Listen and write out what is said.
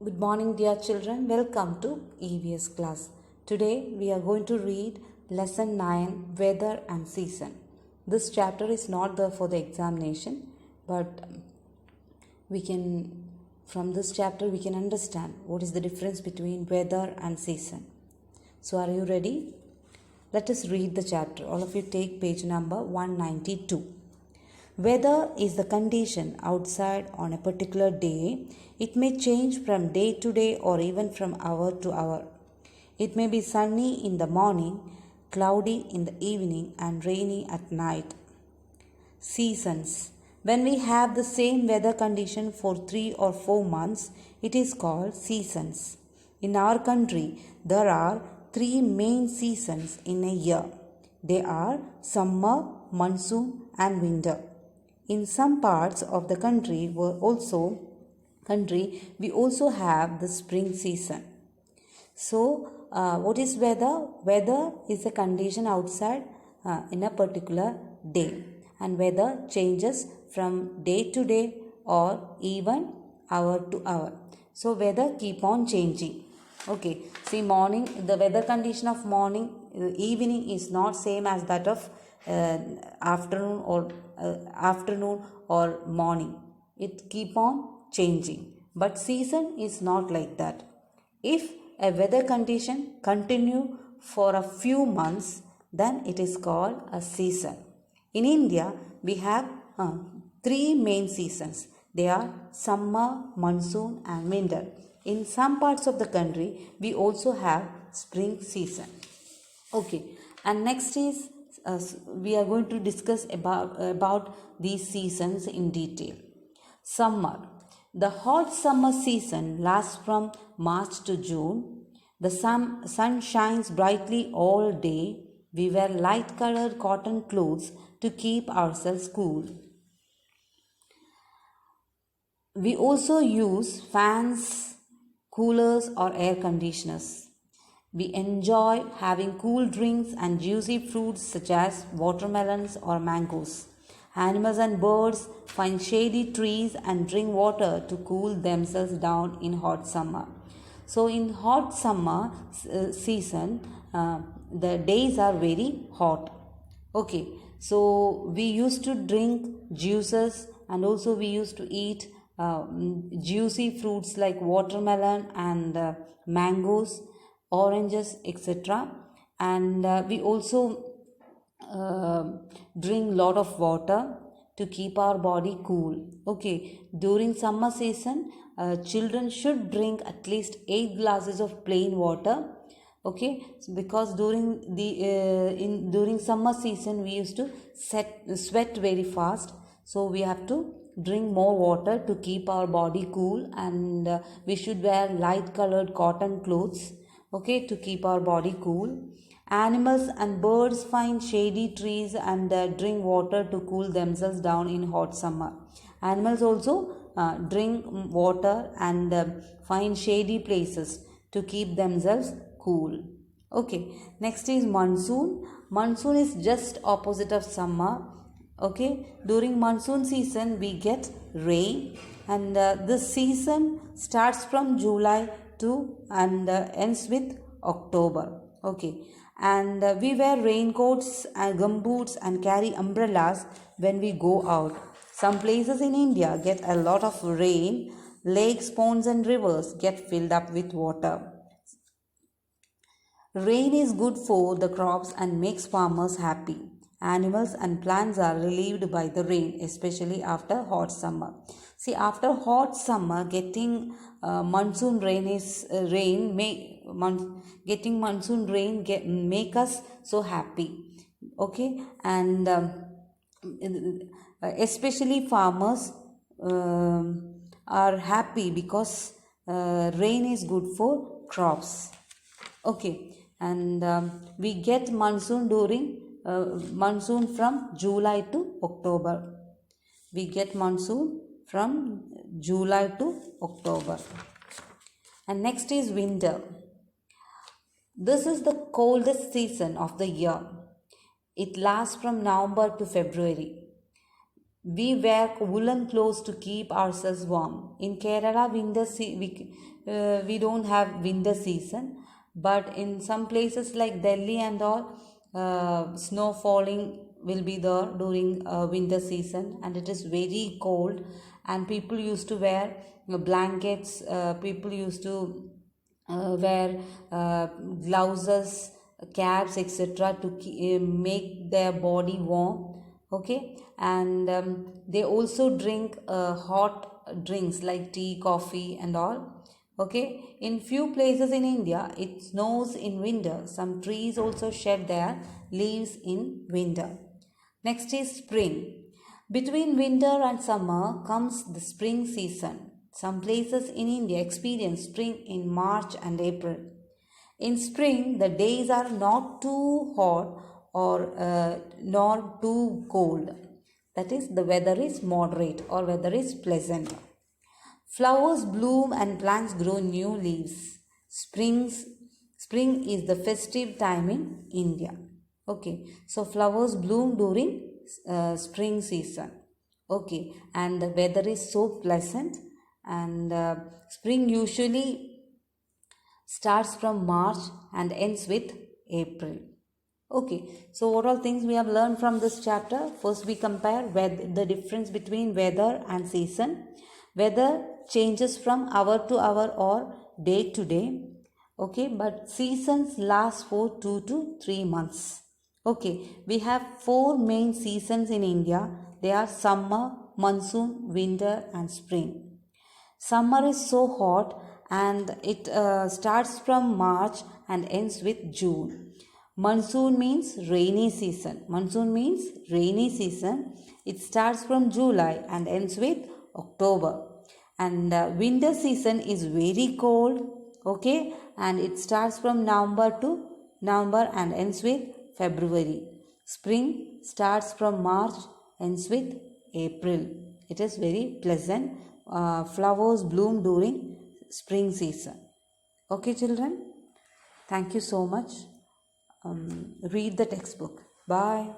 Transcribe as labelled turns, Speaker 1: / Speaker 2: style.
Speaker 1: Good morning, dear children. Welcome to EVS class. Today we are going to read lesson 9 Weather and Season. This chapter is not there for the examination, but we can from this chapter we can understand what is the difference between weather and season. So are you ready? Let us read the chapter. All of you take page number 192. Weather is the condition outside on a particular day. It may change from day to day or even from hour to hour. It may be sunny in the morning, cloudy in the evening, and rainy at night. Seasons. When we have the same weather condition for 3 or 4 months, it is called seasons. In our country, there are 3 main seasons in a year. They are summer, monsoon, and winter. In some parts of the country, we also have the spring season. So, what is weather? Weather is a condition outside in a particular day, and weather changes from day to day or even hour to hour. So, weather keep on changing. Okay, see, the weather condition of morning, evening is not same as that of afternoon or morning. It keep on changing, but season is not like that. If a weather condition continue for a few months, then it is called a season. In India, we have 3 main seasons. They are summer, monsoon, and winter. In some parts of the country, we also have spring season. Okay, and next is we are going to discuss about these seasons in detail. Summer. The hot summer season lasts from March to June. The sun shines brightly all day. We wear light colored cotton clothes to keep ourselves cool. We also use fans, coolers, or air conditioners. We enjoy having cool drinks and juicy fruits such as watermelons or mangoes. Animals and birds find shady trees and drink water to cool themselves down in hot summer. So in hot summer season, the days are very hot. Okay, so we used to drink juices and also we used to eat juicy fruits like watermelon and mangoes, oranges, etc. And we also drink lot of water to keep our body cool. Okay, during summer season, children should drink at least 8 glasses of plain water. Okay, because during summer season we used to sweat very fast, so we have to drink more water to keep our body cool, and we should wear light colored cotton clothes, okay, to keep our body cool. Animals and birds find shady trees and drink water to cool themselves down in hot summer. Animals also drink water and find shady places to keep themselves cool. Okay, next is monsoon. Monsoon is just opposite of summer. Okay, during monsoon season we get rain, and this season starts from July to and ends with October. Okay, and we wear raincoats and gumboots and carry umbrellas when we go out. Some places in India get a lot of rain. Lakes, ponds, and rivers get filled up with water. Rain is good for the crops and makes farmers happy. Animals and plants are relieved by the rain, especially after hot summer. See, after hot summer, getting monsoon rain make us so happy. Okay, and especially farmers are happy because rain is good for crops. Okay, and we get monsoon from July to October. We get monsoon from July to October. And next is winter. This is the coldest season of the year. It lasts from November to February. we wear woolen clothes to keep ourselves warm. In Kerala, we don't have winter season, but in some places like Delhi and all, snow falling will be there during winter season, and it is very cold, and people used to wear blankets, people used to wear blouses, caps, etc., to make their body warm. Okay, and they also drink hot drinks like tea, coffee and all. Okay, in few places in India it snows in winter. Some trees also shed their leaves in winter. Next is spring. Between winter and summer comes the spring season. Some places in India experience spring in March and April. In spring, the days are not too hot or nor too cold. That is, the weather is moderate or weather is pleasant. Flowers bloom and plants grow new leaves. Spring is the festive time in India. Okay, so flowers bloom during spring season. Okay, and the weather is so pleasant, and spring usually starts from March and ends with April. Okay, so what all things we have learned from this chapter? First, we compare the difference between weather and season. Weather changes from hour to hour or day to day. Okay, but seasons last for 2 to 3 months. Okay, we have 4 main seasons in India. They are summer, monsoon, winter and spring. Summer is so hot, and it starts from March and ends with June. Monsoon means rainy season. Monsoon means rainy season. It starts from July and ends with October. And winter season is very cold. Okay, and it starts from November and ends with February. Spring starts from March, ends with April. It is very pleasant. Flowers bloom during spring season. Okay, children, thank you so much. Read the textbook. Bye.